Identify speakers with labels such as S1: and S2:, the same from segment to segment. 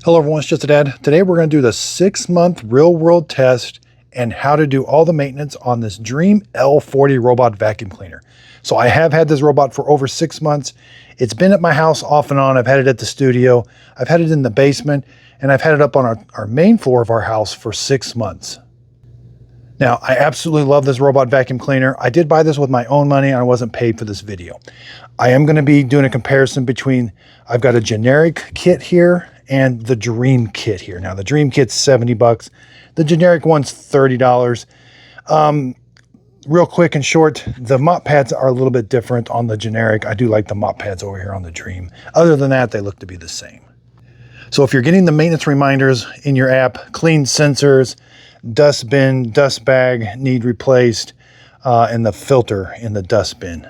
S1: Hello everyone, it's Just a Dad. Today we're going to do the 6-month real-world test and how to do all the maintenance on this Dreame L40 robot vacuum cleaner. So I have had this robot for over 6 months. It's been at my house off and on. I've had it at the studio. I've had it in the basement, and I've had it up on our main floor of our house for 6 months. Now, I absolutely love this robot vacuum cleaner. I did buy this with my own money. I wasn't paid for this video. I am going to be doing a comparison between, I've got a generic kit here and the Dreame kit here. Now, the Dreame kit's 70 bucks. The generic one's $30. Real quick and short, the mop pads are a little bit different on the generic. I do like the mop pads over here on the Dreame. Other than that, they look to be the same. So if you're getting the maintenance reminders in your app, clean sensors, dust bin, dust bag need replaced, and the filter in the dust bin.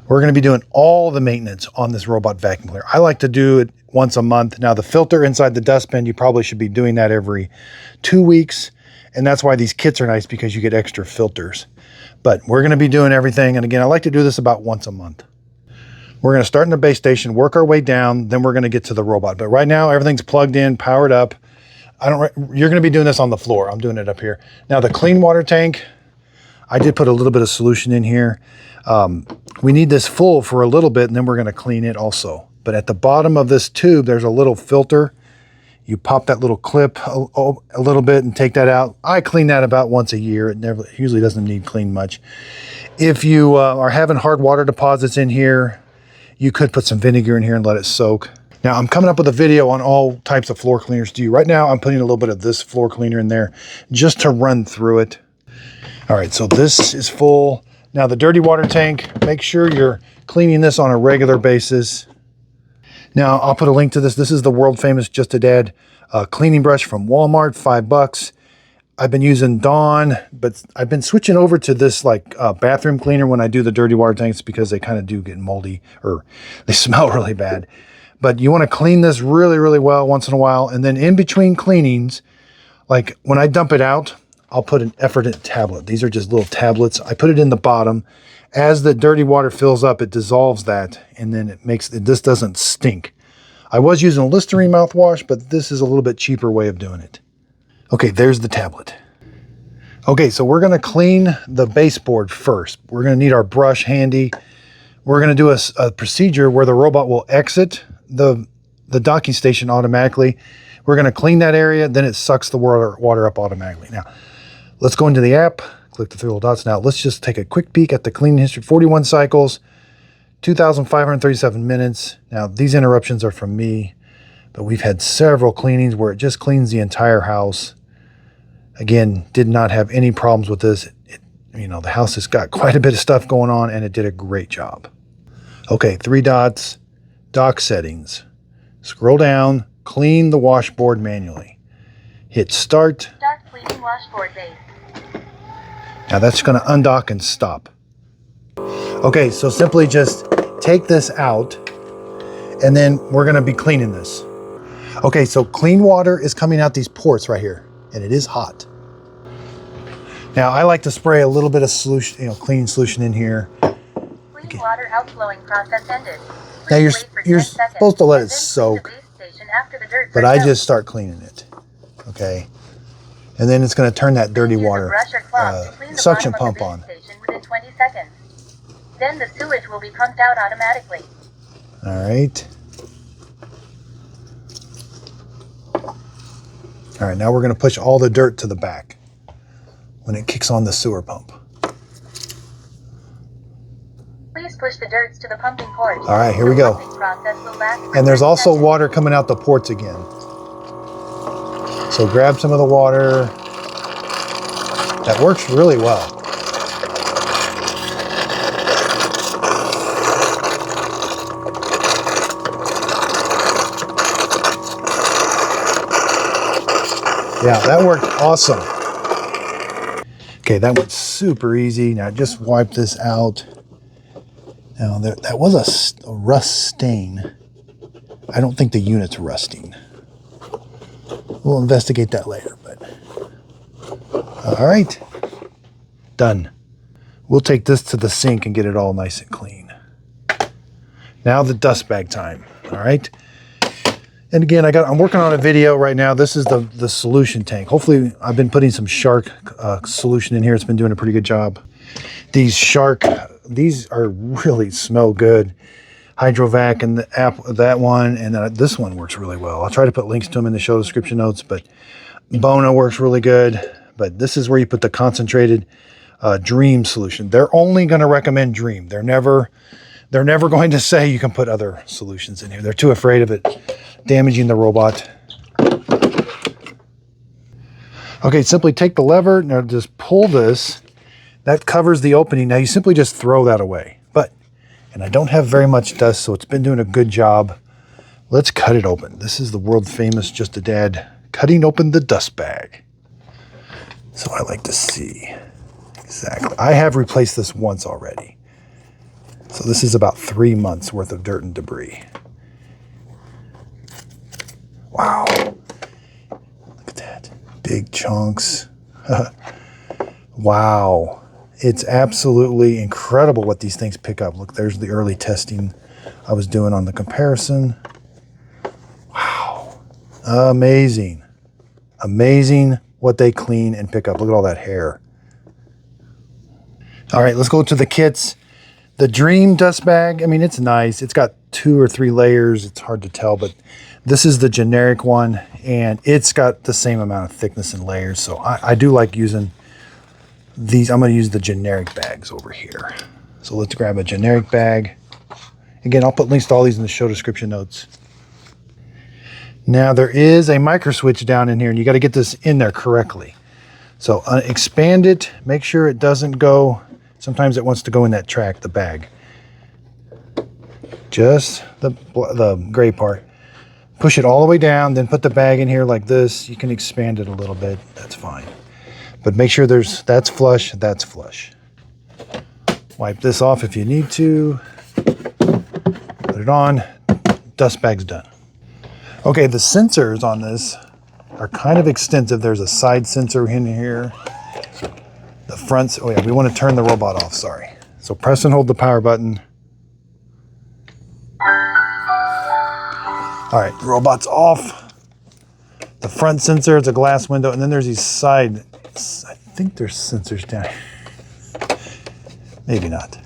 S1: We're going to be doing all the maintenance on this robot vacuum cleaner. I like to do it once a month. Now the filter inside the dust bin, you probably should be doing that every 2 weeks. And that's why these kits are nice, because you get extra filters. But we're going to be doing everything. And again, I like to do this about once a month. We're going to start in the base station, work our way down, then we're going to get to the robot. But right now everything's plugged in, powered up. You're going to be doing this on the floor. I'm doing it up here. Now the clean water tank, I did put a little bit of solution in here. We need this full for a little bit, and then we're going to clean it also. But at the bottom of this tube, there's a little filter. You pop that little clip a little bit and take that out. I clean that about once a year. It usually doesn't need clean much. If you are having hard water deposits in here, you could put some vinegar in here and let it soak. Now, I'm coming up with a video on all types of floor cleaners to you. Right now, I'm putting a little bit of this floor cleaner in there just to run through it. All right, so this is full. Now, the dirty water tank, make sure you're cleaning this on a regular basis. Now, I'll put a link to this. This is the world famous Just a Dad cleaning brush from Walmart, $5. I've been using Dawn, but I've been switching over to this like bathroom cleaner when I do the dirty water tanks, because they kind of do get moldy, or they smell really bad. But you want to clean this really, really well once in a while. And then in between cleanings, like when I dump it out, I'll put an Effort tablet. These are just little tablets. I put it in the bottom. As the dirty water fills up, it dissolves that, and then this doesn't stink. I was using a Listerine mouthwash, but this is a little bit cheaper way of doing it. Okay, there's the tablet. Okay, so we're going to clean the baseboard first. We're going to need our brush handy. We're going to do a procedure where the robot will exit the docking station automatically. We're going to clean that area, then it sucks the water up automatically. Now, let's go into the app, click the three little dots. Now, let's just take a quick peek at the cleaning history. 41 cycles, 2,537 minutes. Now, these interruptions are from me, but we've had several cleanings where it just cleans the entire house. Again, did not have any problems with this. The house has got quite a bit of stuff going on, and it did a great job. Okay, 3 dots, dock settings. Scroll down, clean the washboard manually. Hit start.
S2: Start cleaning washboard base.
S1: Now that's going to undock and stop. Okay, so simply just take this out, and then we're going to be cleaning this. Okay, so clean water is coming out these ports right here, and it is hot. Now I like to spray a little bit of solution, cleaning solution in here.
S2: Clean water outflowing process ended.
S1: Now you're supposed to let it soak, but I just start cleaning it. Okay, and then it's going to turn that dirty water suction pump on.
S2: Within 20 seconds. Then the sewage will be pumped out automatically.
S1: All right. All right, now we're going to push all the dirt to the back when it kicks on the sewer pump.
S2: Please push the dirts to the pumping port.
S1: All right, here we go. And there's also water coming out the ports again. So grab some of the water. That works really well. Yeah, that worked awesome. Okay, that went super easy. Now just wipe this out. Now that was a rust stain. I don't think the unit's rusting. We'll investigate that later, but all right, done. We'll take this to the sink and get it all nice and clean. Now the dust bag time, all right? And again, I'm working on a video right now. This is the solution tank. Hopefully, I've been putting some Shark solution in here. It's been doing a pretty good job. These are really smell good. Hydrovac and the app, that one, and this one works really well. I'll try to put links to them in the show description notes, but Bona works really good. But this is where you put the concentrated Dreame solution. They're only going to recommend Dreame. They're never going to say you can put other solutions in here. They're too afraid of it damaging the robot. Okay, simply take the lever. Now just pull this. That covers the opening. Now you simply just throw that away. And I don't have very much dust, so it's been doing a good job. Let's cut it open. This is the world famous Just a Dad cutting open the dust bag. So I like to see exactly. I have replaced this once already. So this is about 3 months worth of dirt and debris. Wow. Look at that. Big chunks. Wow. It's absolutely incredible what these things pick up. Look, there's the early testing I was doing on the comparison. Wow. Amazing. Amazing what they clean and pick up. Look at all that hair. All right, let's go to the kits. The Dreame dust bag, I mean, it's nice. It's got 2 or 3 layers. It's hard to tell, but this is the generic one, and it's got the same amount of thickness and layers. So I do like using these. I'm going to use the generic bags over here. So let's grab a generic bag. Again, I'll put links to all these in the show description notes. Now there is a micro switch down in here, and you got to get this in there correctly. So expand it, make sure it doesn't go. Sometimes it wants to go in that track, the bag. Just the gray part. Push it all the way down, then put the bag in here like this. You can expand it a little bit, that's fine. But make sure that's flush, that's flush. Wipe this off if you need to. Put it on, dust bag's done. Okay, the sensors on this are kind of extensive. There's a side sensor in here. The fronts, oh yeah, we want to turn the robot off, sorry. So press and hold the power button. All right, the robot's off. The front sensor, it's a glass window, and then there's these side, I think there's sensors down here. Maybe not.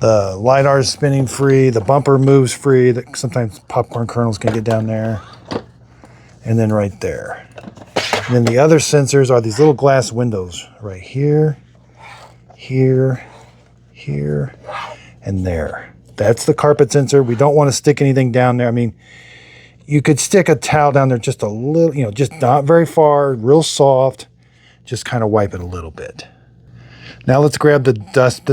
S1: The LiDAR is spinning free, the bumper moves free, sometimes popcorn kernels can get down there. And then right there. And then the other sensors are these little glass windows right here, here, here, and there. That's the carpet sensor. We don't want to stick anything down there. I mean, you could stick a towel down there just a little, just not very far, real soft. Just kind of wipe it a little bit. Now let's grab the dust.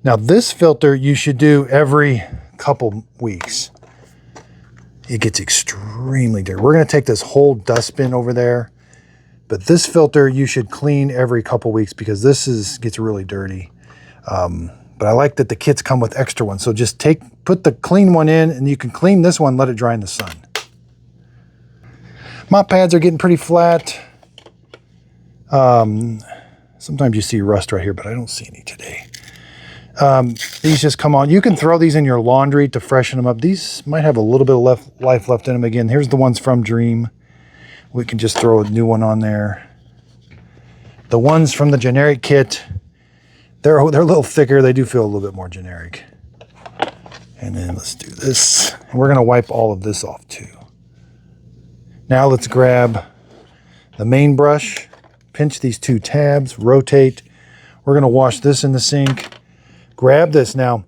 S1: Now this filter you should do every couple weeks. It gets extremely dirty. We're going to take this whole dustbin over there. But this filter you should clean every couple weeks because this gets really dirty. But I like that the kits come with extra ones. So just put the clean one in, and you can clean this one, let it dry in the sun. Mop pads are getting pretty flat. Sometimes you see rust right here, but I don't see any today. These just come on. You can throw these in your laundry to freshen them up. These might have a little bit of life left in them. Again, here's the ones from Dreame. We can just throw a new one on there. The ones from the generic kit, they're a little thicker. They do feel a little bit more generic. And then let's do this. And we're going to wipe all of this off too. Now let's grab the main brush, pinch these 2 tabs, rotate. We're going to wash this in the sink. Grab this. Now,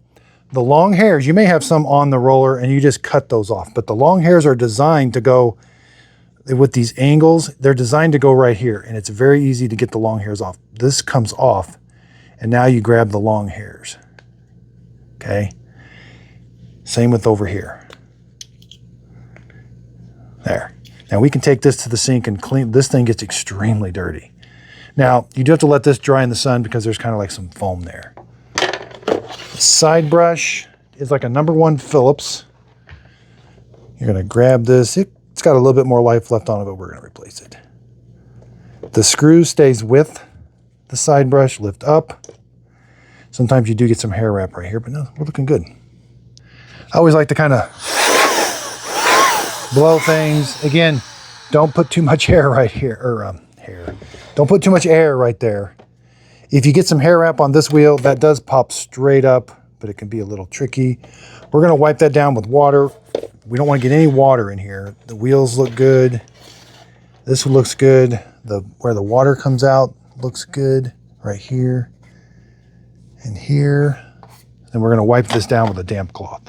S1: the long hairs, you may have some on the roller and you just cut those off, but the long hairs are designed to go with these angles. They're designed to go right here, and it's very easy to get the long hairs off. This comes off, and now you grab the long hairs. Okay? Same with over here. There. Now we can take this to the sink and clean. This thing gets extremely dirty. Now, you do have to let this dry in the sun because there's kind of like some foam there. The side brush is like a #1 Phillips. You're going to grab this. It's got a little bit more life left on it, but we're going to replace it. The screw stays with the side brush. Lift up. Sometimes you do get some hair wrap right here, but no, we're looking good. I always like to kind of blow things. Again, don't put too much hair right here, or hair. Don't put too much air right there. If you get some hair wrap on this wheel, that does pop straight up, but it can be a little tricky. We're gonna wipe that down with water. We don't want to get any water in here. The wheels look good. This looks good. Where the water comes out looks good right here and here. And we're gonna wipe this down with a damp cloth.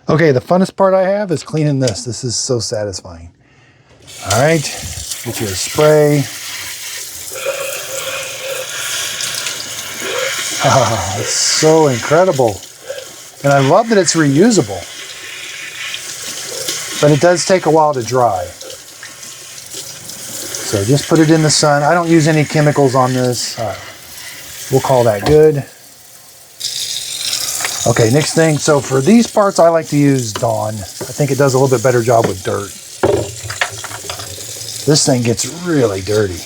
S1: Okay, the funnest part I have is cleaning this. This is so satisfying. All right, get your spray. Oh, it's so incredible. And I love that it's reusable. But it does take a while to dry. So just put it in the sun. I don't use any chemicals on this. We'll call that good. Okay, next thing. So for these parts, I like to use Dawn. I think it does a little bit better job with dirt. This thing gets really dirty.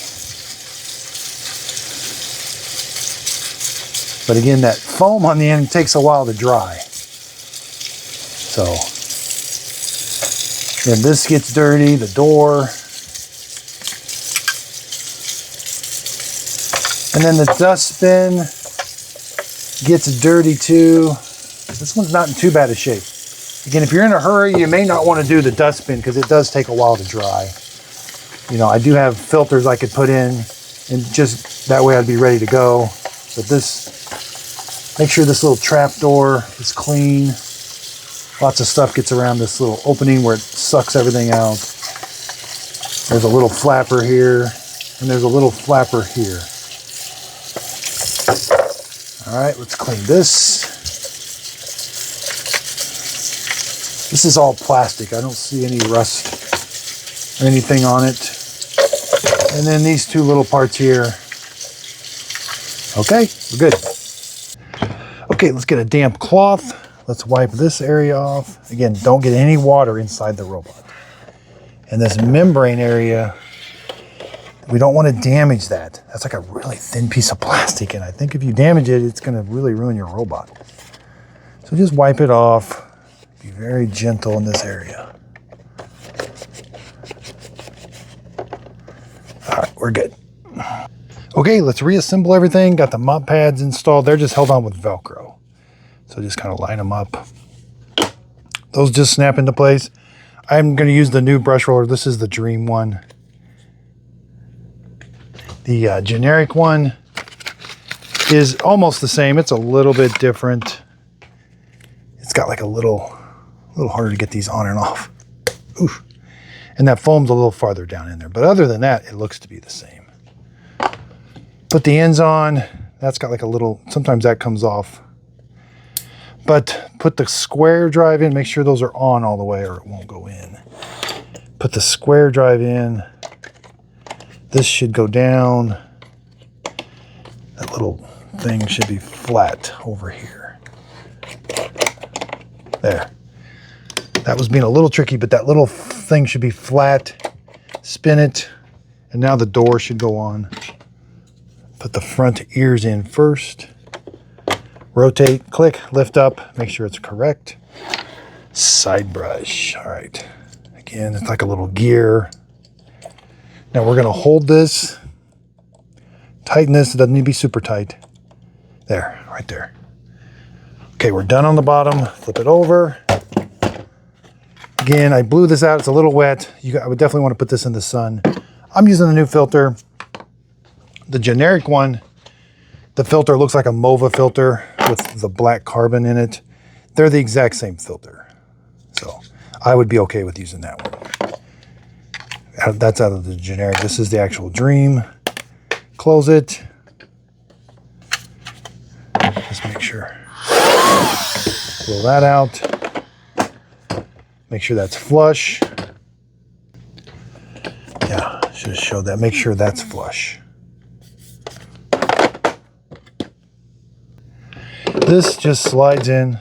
S1: But again, that foam on the end takes a while to dry. So then this gets dirty, the door. And then the dustbin gets dirty too. This one's not in too bad a shape. Again, if you're in a hurry, you may not want to do the dustbin because it does take a while to dry. You know, I do have filters I could put in, and just that way I'd be ready to go. But this, make sure this little trap door is clean. Lots of stuff gets around this little opening where it sucks everything out. There's a little flapper here, and there's a little flapper here. All right, let's clean this. This is all plastic. I don't see any rust or anything on it. And then these two little parts here. Okay, we're good. Okay, let's get a damp cloth. Let's wipe this area off. Again, don't get any water inside the robot. And this membrane area, we don't want to damage that. That's like a really thin piece of plastic, and I think if you damage it, it's going to really ruin your robot. So just wipe it off. Be very gentle in this area. All right, we're good. Okay, let's reassemble everything. Got the mop pads installed. They're just held on with Velcro. So just kind of line them up. Those just snap into place. I'm going to use the new brush roller. This is the Dreame one. The generic one is almost the same. It's a little bit different. It's got like a little harder to get these on and off. Oof. And that foam's a little farther down in there. But other than that, it looks to be the same. Put the ends on. That's got like a little, sometimes that comes off. But put the square drive in. Make sure those are on all the way or it won't go in. Put the square drive in. This should go down. That little thing should be flat over here. There. That was being a little tricky, but that little thing should be flat. Spin it, and now the door should go on. Put the front ears in first. Rotate, click, lift up, make sure it's correct. Side brush, all right. Again, it's like a little gear. Now we're gonna hold this, tighten this, it doesn't need to be super tight. There, right there. Okay, we're done on the bottom, flip it over. Again, I blew this out, it's a little wet. I would definitely wanna put this in the sun. I'm using a new filter. The generic one, the filter looks like a MOVA filter with the black carbon in it. They're the exact same filter. So I would be okay with using that one. That's out of the generic. This is the actual Dreame. Close it. Just make sure. Pull that out. Make sure that's flush. Yeah, should have showed that. Make sure that's flush. This just slides in.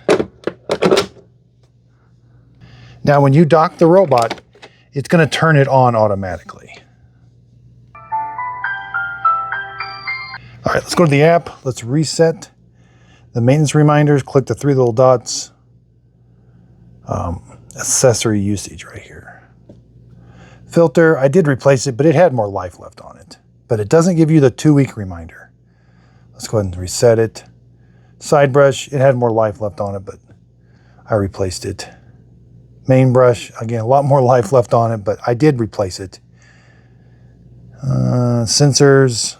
S1: Now, when you dock the robot, it's going to turn it on automatically. All right, let's go to the app. Let's reset the maintenance reminders. Click the three little dots. Accessory usage right here. Filter, I did replace it, but it had more life left on it. But it doesn't give you the 2-week reminder. Let's go ahead and reset it. Side brush, it had more life left on it, but I replaced it. Main brush, again, a lot more life left on it, but I did replace it. Sensors,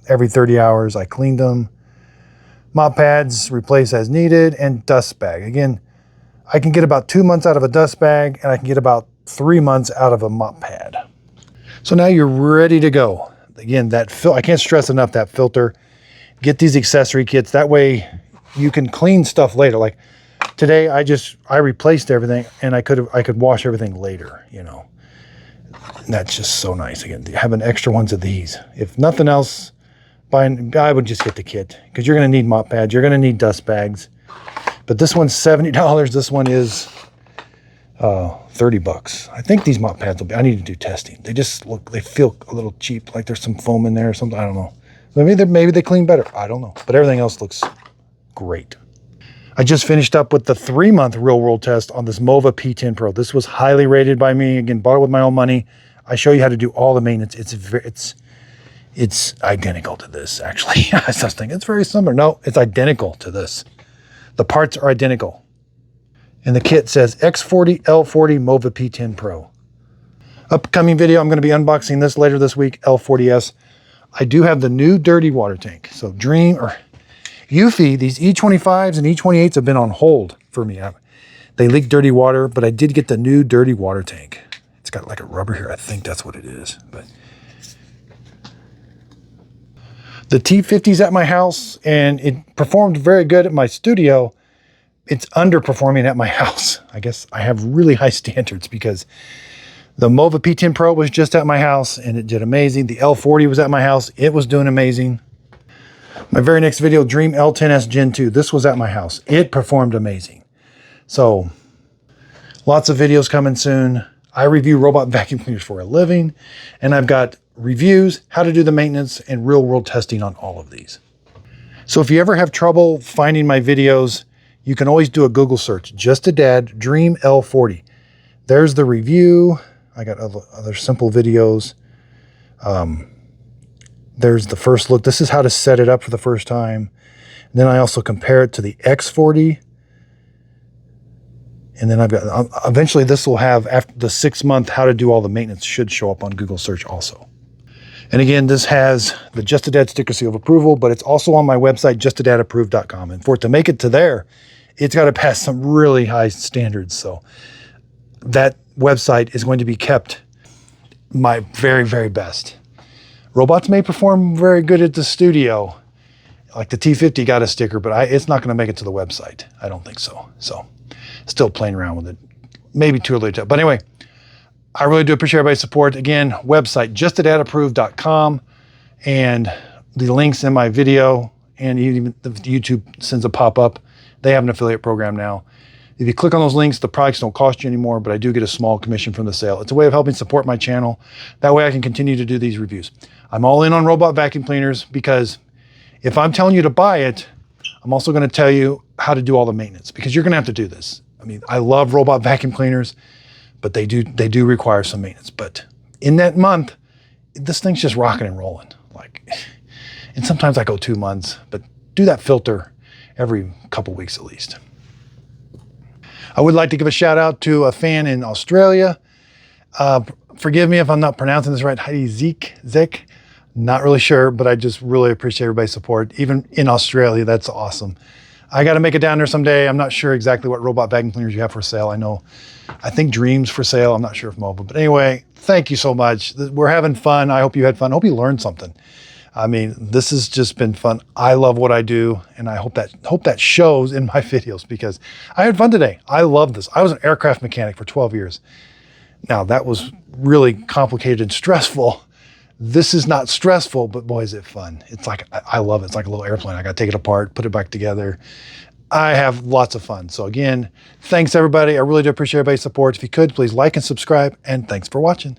S1: every 30 hours I cleaned them. Mop pads, replace as needed, and dust bag. Again, I can get about 2 months out of a dust bag, and I can get about 3 months out of a mop pad. So now you're ready to go. Again, I can't stress enough that filter. Get these accessory kits. That way you can clean stuff later. Like today, I replaced everything, and I could wash everything later, you know. And that's just so nice. Again, having extra ones of these. If nothing else, I would just get the kit, because you're going to need mop pads. You're going to need dust bags. But this one's $70. This one is $30. I think these mop pads I need to do testing. They feel a little cheap, like there's some foam in there or something. I don't know. Maybe they clean better. I don't know. But everything else looks great. I just finished up with the 3-month real world test on this Mova P10 Pro. This was highly rated by me. Again, bought it with my own money. I show you how to do all the maintenance. It's identical to this, actually. I was thinking it's very similar. No, it's identical to this. The parts are identical. And the kit says X40, L40, Mova P10 Pro. Upcoming video, I'm going to be unboxing this later this week, L40S. I do have the new dirty water tank. So Dreame or Eufy, these E25s and E28s have been on hold for me. They leak dirty water, but I did get the new dirty water tank. It's got like a rubber here. I think that's what it is. But the T50's at my house, and it performed very good at my studio. It's underperforming at my house. I guess I have really high standards, because the Mova P10 Pro was just at my house and it did amazing. The L40 was at my house. It was doing amazing. My very next video, Dreame L10S Gen 2. This was at my house. It performed amazing. So lots of videos coming soon. I review robot vacuum cleaners for a living, and I've got reviews, how to do the maintenance, and real world testing on all of these. So if you ever have trouble finding my videos, you can always do a Google search. Just a Dad, Dreame L40. There's the review. I got other simple videos. There's the first look. This is how to set it up for the first time. And then I also compare it to the X40. And then I've got, eventually this will have, after the 6-month how to do all the maintenance, should show up on Google search also. And again, this has the Just a Dad sticker seal of approval, but it's also on my website, justadadapproved.com. And for it to make it to there, it's got to pass some really high standards. So that website is going to be kept my very, very best. Robots may perform very good at the studio. Like the T50 got a sticker, but it's not going to make it to the website. I don't think so. So still playing around with it. Maybe too early to tell. But anyway, I really do appreciate everybody's support. Again, website, justadadapproved.com, and the links in my video, and even the YouTube sends a pop-up. They have an affiliate program now. If you click on those links, the products don't cost you anymore, but I do get a small commission from the sale. It's a way of helping support my channel. That way I can continue to do these reviews. I'm all in on robot vacuum cleaners, because if I'm telling you to buy it, I'm also going to tell you how to do all the maintenance, because you're going to have to do this. I mean, I love robot vacuum cleaners, but they do require some maintenance. But in that month, this thing's just rocking and rolling. And sometimes I go 2 months, but do that filter every couple weeks at least. I would like to give a shout out to a fan in Australia. Forgive me if I'm not pronouncing this right. Heidi Zek. Not really sure, but I just really appreciate everybody's support. Even in Australia, that's awesome. I got to make it down there someday. I'm not sure exactly what robot vacuum cleaners you have for sale. I think Dreame's for sale. I'm not sure if Mobile, but anyway, thank you so much. We're having fun. I hope you had fun. I hope you learned something. I mean, this has just been fun. I love what I do, and I hope that shows in my videos, because I had fun today. I love this. I was an aircraft mechanic for 12 years. Now, that was really complicated and stressful. This is not stressful, but boy, is it fun. It's like, I love it. It's like a little airplane. I got to take it apart, put it back together. I have lots of fun. So again, thanks everybody. I really do appreciate everybody's support. If you could, please like and subscribe, and thanks for watching.